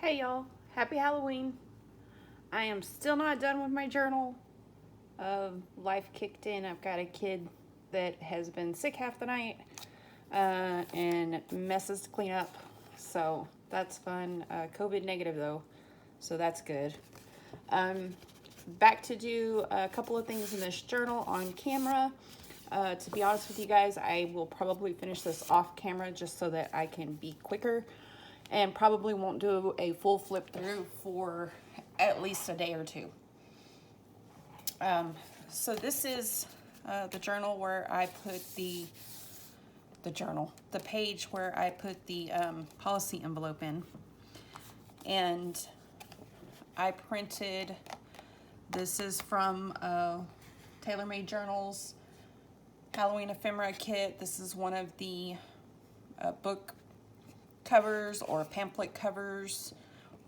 Hey y'all, happy Halloween. I am still not done with my journal. Life kicked in. I've got a kid that has been sick half the night and messes to clean up. So that's fun. COVID negative though, so that's good. Back to do a couple of things in this journal on camera. To be honest with you guys, I will probably finish this off camera just so that I can be quicker, and probably won't do a full flip through for at least a day or two. So this is the journal where I put the page where I put the policy envelope in. And I printed, this is from TaylorMade Journals Halloween ephemera kit. This is one of the book covers or pamphlet covers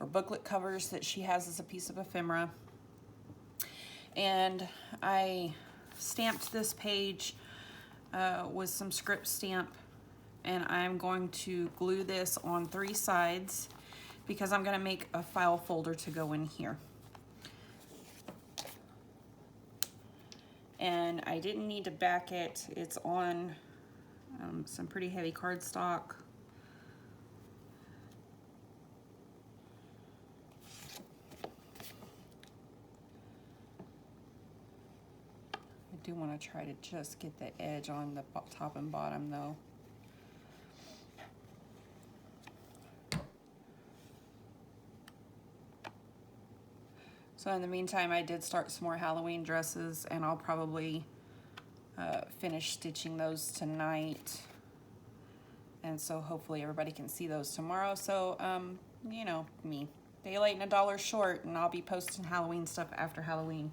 or booklet covers that she has as a piece of ephemera. And I stamped this page with some script stamp, and I'm going to glue this on 3 sides because I'm going to make a file folder to go in here. And I didn't need to back it. It's on some pretty heavy cardstock. I do want to try to just get the edge on the top and bottom though. So in the meantime, I did start some more Halloween dresses, and I'll probably finish stitching those tonight. And so hopefully everybody can see those tomorrow. So, you know, me, day late and a dollar short, and I'll be posting Halloween stuff after Halloween,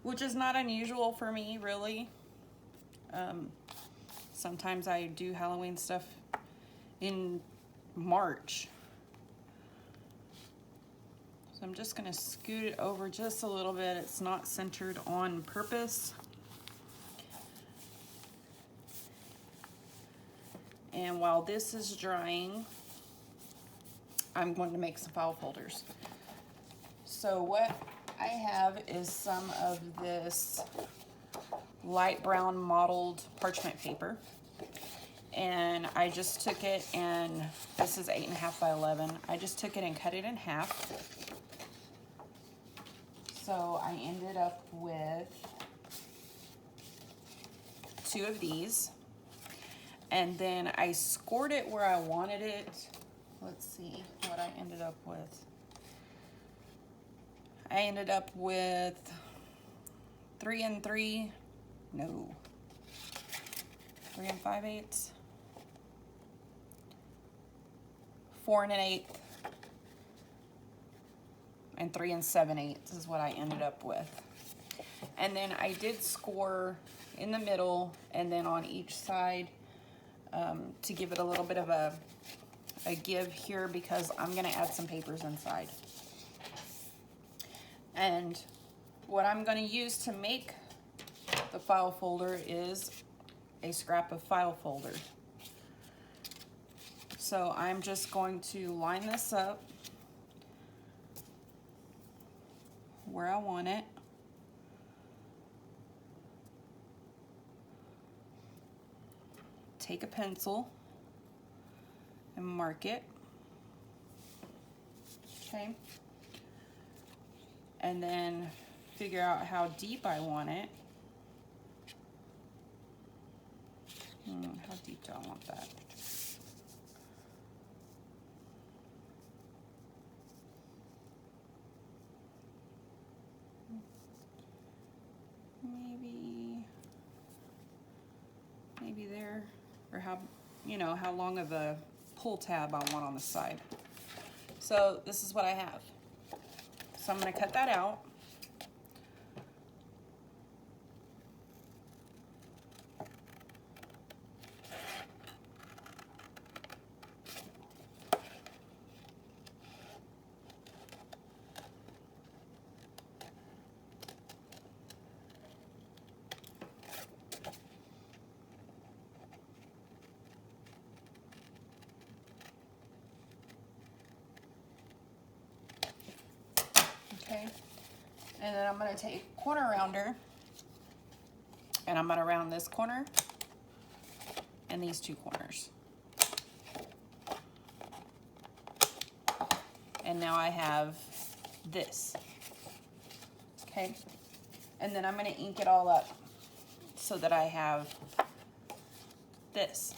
which is not unusual for me, really. Sometimes I do Halloween stuff in March. So I'm just going to scoot it over just a little bit. It's not centered on purpose. And while this is drying, I'm going to make some file folders. So what I have is some of this light brown mottled parchment paper. And I just took it, and this is 8.5 by 11. I just took it and cut it in half. So I ended up with 2 of these. And then I scored it where I wanted it. Let's see what I ended up with. I ended up with 3 3 5/8, 4 1/8, and 3 7/8 is what I ended up with. And then I did score in the middle and then on each side to give it a little bit of a give here, because I'm going to add some papers inside. And what I'm going to use to make the file folder is a scrap of file folder. So I'm just going to line this up where I want it. Take a pencil and mark it. Okay. And then figure out how deep I want it. How deep do I want that? Maybe there, or how, you know, how long of a pull tab I want on the side. So this is what I have. So I'm going to cut that out. Okay, and then I'm going to take a corner rounder, and I'm going to round this corner and these two corners. And now I have this. Okay, and then I'm going to ink it all up so that I have this.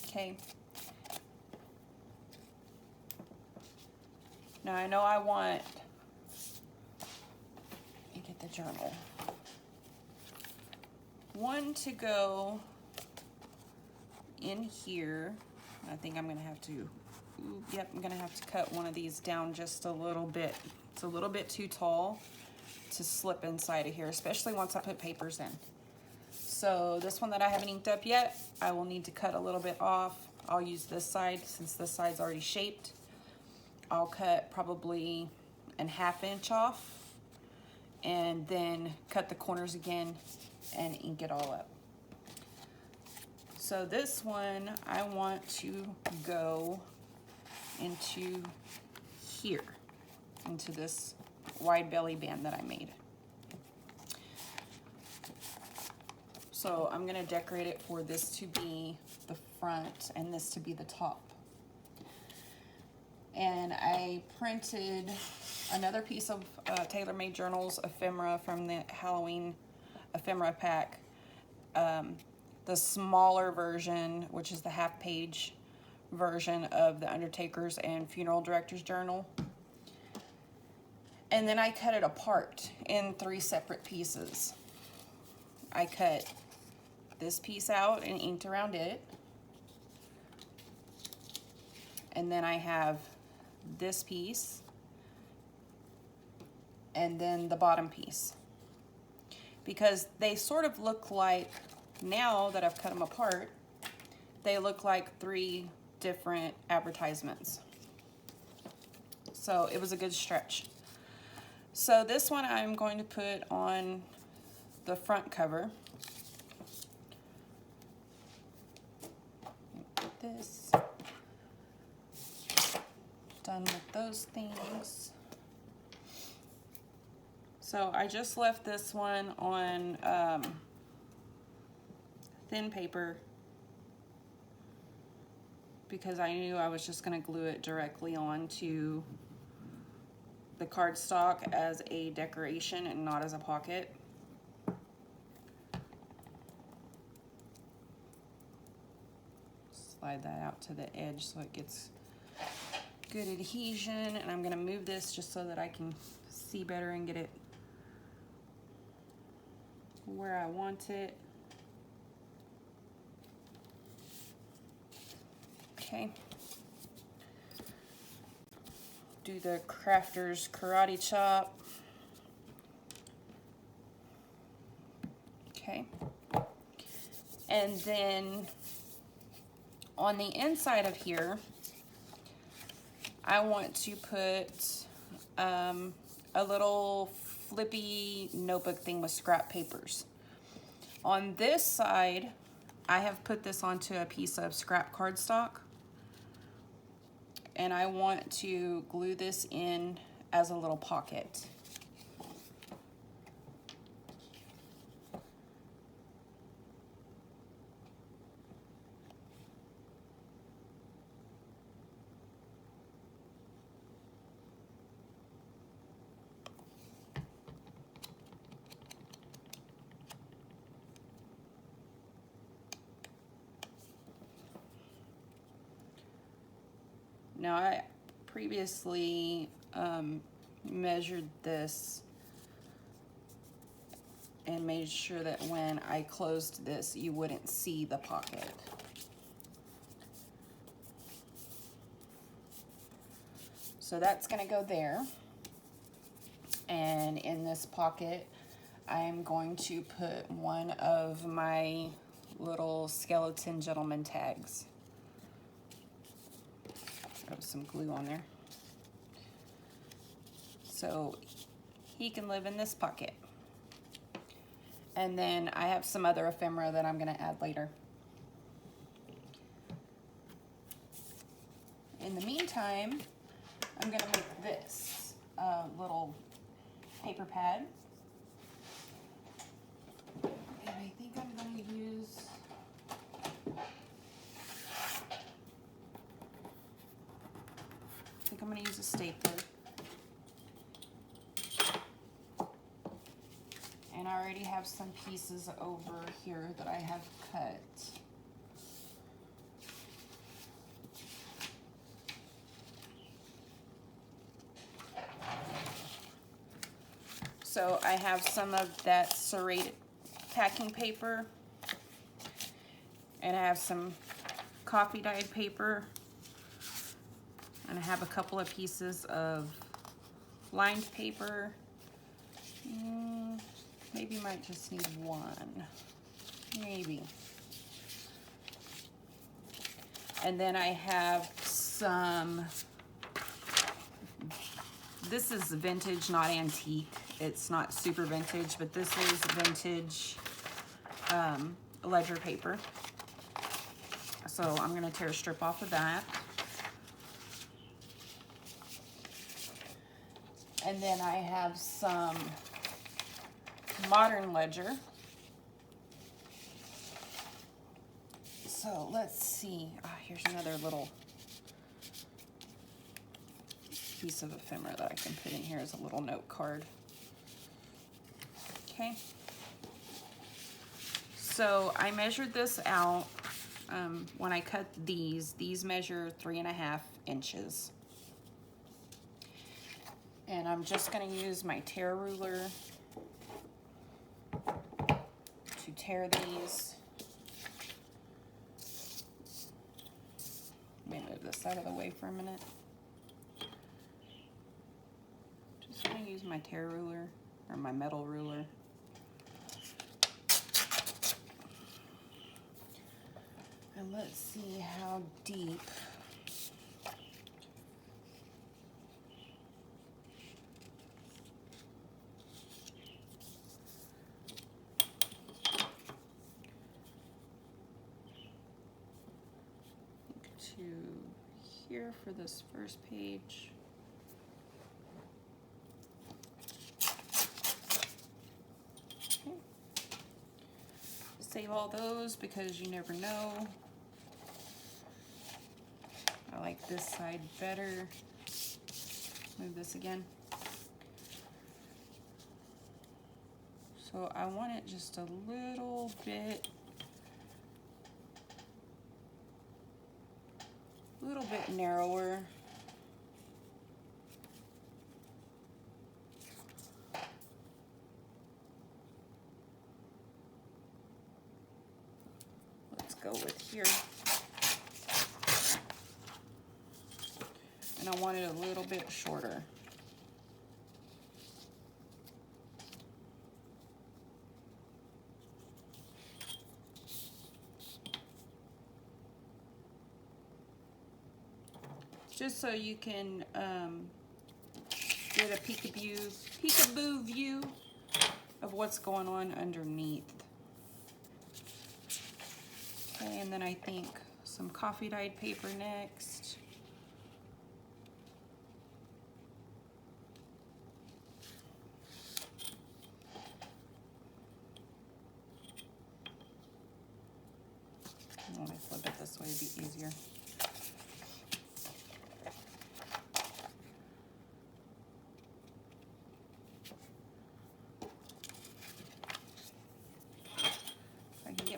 Okay. Now I know I want, let me get the journal. One to go in here. I think I'm gonna have to, yep, I'm gonna have to cut one of these down just a little bit. It's a little bit too tall to slip inside of here, especially once I put papers in. So this one that I haven't inked up yet, I will need to cut a little bit off. I'll use this side since this side's already shaped. I'll cut probably a ½ inch off and then cut the corners again and ink it all up. So this one, I want to go into here, into this wide belly band that I made. So I'm gonna decorate it for this to be the front and this to be the top. And I printed another piece of TaylorMade Journals ephemera from the Halloween ephemera pack. The smaller version, which is the half-page version of the Undertaker's and Funeral Director's Journal. And then I cut it apart in 3 separate pieces. I cut this piece out and inked around it. And then I have this piece and then the bottom piece. Because they sort of look like, now that I've cut them apart, they look like 3 different advertisements. So it was a good stretch. So this one I'm going to put on the front cover. This. Done with those things. So I just left this one on thin paper because I knew I was just going to glue it directly onto the cardstock as a decoration and not as a pocket. Slide that out to the edge so it gets good adhesion, and I'm going to move this just so that I can see better and get it where I want it. Okay. Do the crafter's karate chop. Okay. And then on the inside of here, I want to put a little flippy notebook thing with scrap papers. On this side, I have put this onto a piece of scrap cardstock, and I want to glue this in as a little pocket. Now I previously measured this and made sure that when I closed this, you wouldn't see the pocket. So that's gonna go there. And in this pocket, I'm going to put one of my little skeleton gentleman tags. Throw some glue on there. So he can live in this pocket. And then I have some other ephemera that I'm going to add later. In the meantime, I'm gonna make this little paper pad. And I think I'm gonna use a stapler. And I already have some pieces over here that I have cut. So I have some of that serrated packing paper, and I have some coffee dyed paper, and I have a couple of pieces of lined paper. Maybe might just need one, maybe. And then I have some, this is vintage, not antique. It's not super vintage, but this is vintage ledger paper. So I'm gonna tear a strip off of that. And then I have some modern ledger. So let's see. Here's another little piece of ephemera that I can put in here as a little note card. Okay. So I measured this out when I cut these. These measure 3.5 inches. And I'm just going to use my tear ruler to tear these. Let me move this out of the way for a minute. Just going to use my tear ruler, or my metal ruler. And let's see how deep. To here for this first page. Okay. Save all those because you never know. I like this side better. Move this again. So I want it just a little bit narrower. Let's go with here. And I want it a little bit shorter. Just so you can get a peekaboo view of what's going on underneath. Okay, and then I think some coffee dyed paper next. Let me flip it this way, it'd be easier.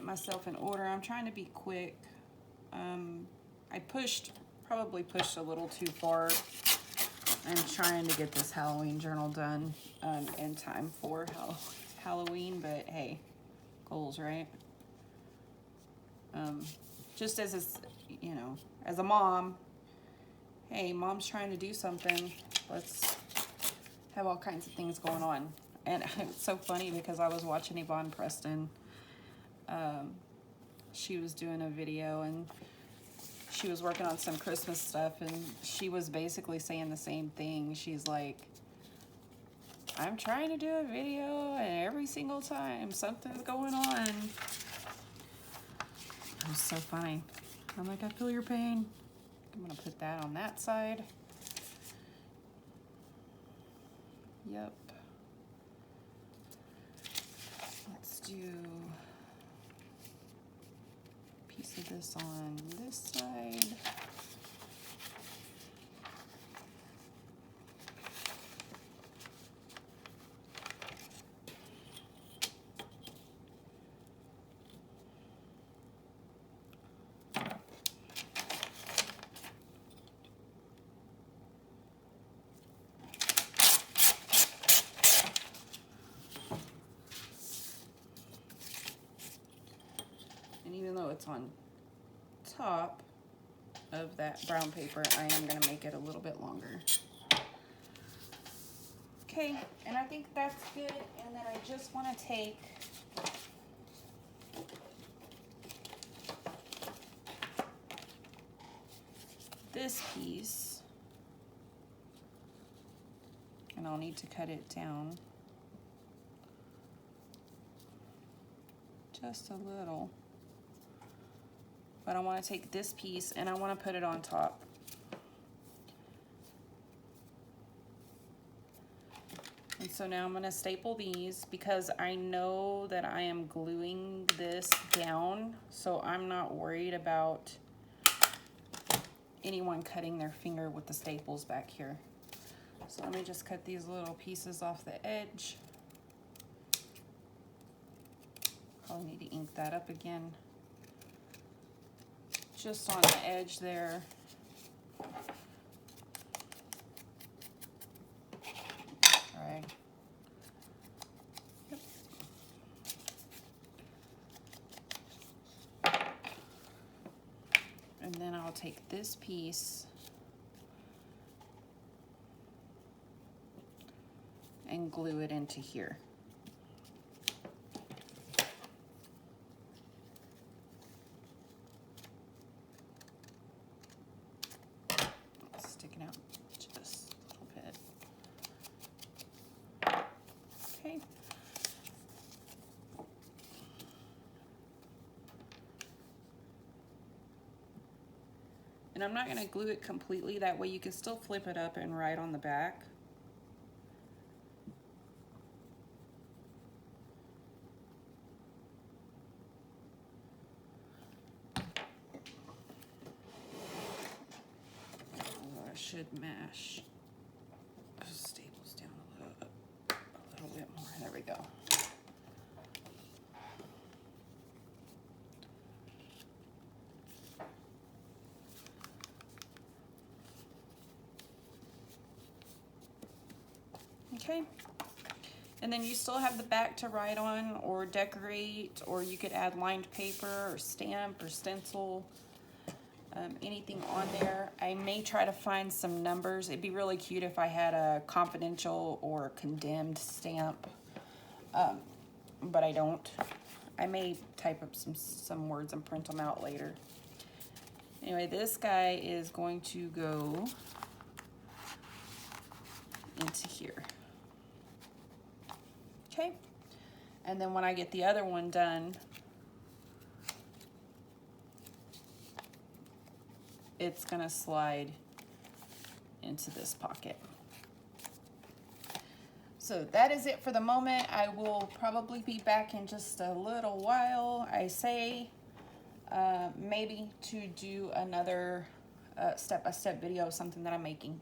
Myself in order. I'm trying to be quick. I probably pushed a little too far. I'm trying to get this Halloween journal done in time for Halloween, but hey, goals, right? Just as as a mom, hey, mom's trying to do something. Let's have all kinds of things going on. And it's so funny because I was watching Yvonne Preston. She was doing a video and she was working on some Christmas stuff, and she was basically saying the same thing. She's like, I'm trying to do a video and every single time something's going on. It was so funny. I'm like, I feel your pain. I'm gonna put that on that side. Yep. Let's do a piece of this on this side. And even though it's on top of that brown paper, I am going to make it a little bit longer. Okay, and I think that's good. And then I just want to take this piece, and I'll need to cut it down just a little. But I want to take this piece and I want to put it on top. And so now I'm going to staple these because I know that I am gluing this down, so I'm not worried about anyone cutting their finger with the staples back here. So let me just cut these little pieces off the edge. Probably need to ink that up again. Just on the edge there. All right. Yep. And then I'll take this piece and glue it into here. Sticking out just a little bit. Okay. And I'm not going to glue it completely, that way you can still flip it up and write on the back. Should mash those staples down a little bit more. There we go. Okay. And then you still have the back to write on or decorate, or you could add lined paper or stamp or stencil. Anything on there. I may try to find some numbers. It'd be really cute if I had a confidential or condemned stamp, but I don't. I may type up some words and print them out later. Anyway, this guy is going to go into here. Okay, and then when I get the other one done, it's gonna slide into this pocket. So that is it for the moment. I will probably be back in just a little while. I say maybe to do another step-by-step video of something that I'm making.